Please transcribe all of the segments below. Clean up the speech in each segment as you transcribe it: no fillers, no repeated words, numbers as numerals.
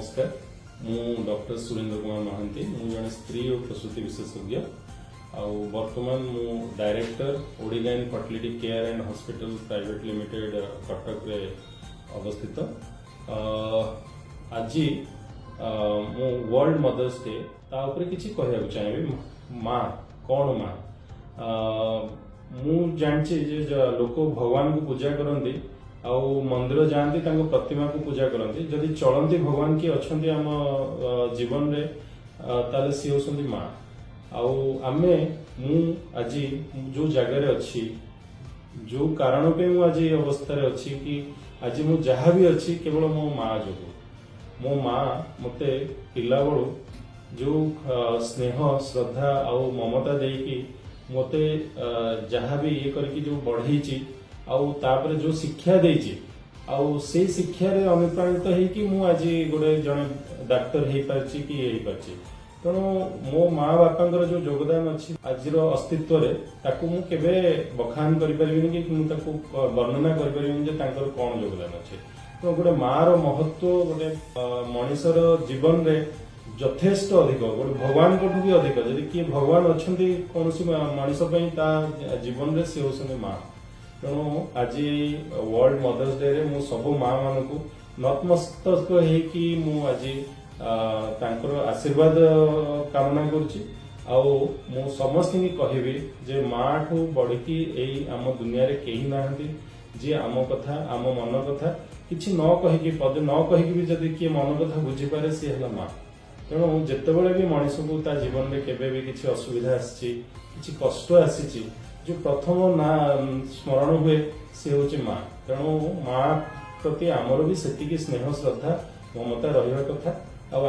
नमस्कार मु डॉक्टर सुरेंद्र कुमार महांती मु जने स्त्री और प्रसूति विशेषज्ञ वर्तमान मु डायरेक्टर ओडिगाइन fertility care and hospital private limited Cuttack रे अवस्थित आज मु वर्ल्ड मदर्स डे ता ऊपर किछि कहया चाहिए माँ कौन माँ मु जानछि जे लोक भगवान को पूजा करंती आउ मंदिर जाती प्रतिमा को पूजा करती जदि चलती भगवान की अच्छा आम जीवन रे ताले सी होती माँ आमे मु आज जो जगार अच्छी जो कारण पे मु आज अवस्था अच्छी कि आज मु जहाँ भी अच्छी केवल मो माँ जो मो माँ मते पिला बड़ू जो स्नेह श्रद्धा आउ ममता देकी मते जहाँ भी ये करके जो बढ़ई आउ तापर जो शिक्षा देची आउ से शिक्षा रे अनुप्राणित होईकि मु आज गोटे जने डाक्टर हेई पारची कि हेई पारची तेणु मो माँ बापांकर जो योगदान अच्छी आज अस्तित्व रे ताकू मु केबे बखान करि परिबिनी कि मु ताकू वर्णना करि परिबिनी जे तांकर कोन योगदान अछि तो गोटे माँ रो महत्व गोटे मनुष्यर जीवन रे यथेष्ट अधिक गोटे भगवान को भी अधिक जदि किए भगवान अच्छी कौन मनुष्य पई ता जीवन रे से होसने माँ तेणु आज वर्ल्ड मदर्स डे रे मु सब माँ मान को नतमस्तक होकी मु आज तांकर आशीर्वाद कामना करुच्ची मु समस्त कहबी जे माँ ठू बढ़ी एई आम दुनिया रे केही नाहंती जे आम कथा आम मन कथा किछि न कहिकी पदे न कहिकी भी जदि किए मन कथा बुझी पारे सी हला माँ तेणु जेतेबेले भी मनीष को ता जीवन में केबे भी किछि असुविधा आसी किछि कष्ट आसी जो प्रथम ना स्मरण हुए से होची माँ तेणु माँ प्रति आमर भी सेतिकी स्नेह श्रद्धा ममता रहिबा कथा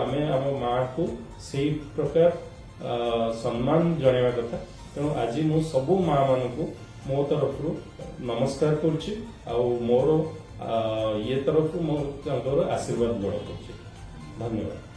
आमे आम माँ को सेई प्रकार सम्मान जणाइबा कथा तेणु आज मु सबु माँ मान को मो तरफ नमस्कार करुच्ची मोर ये तरफ मो आशीर्वाद ग्रहण करुच्ची। धन्यवाद।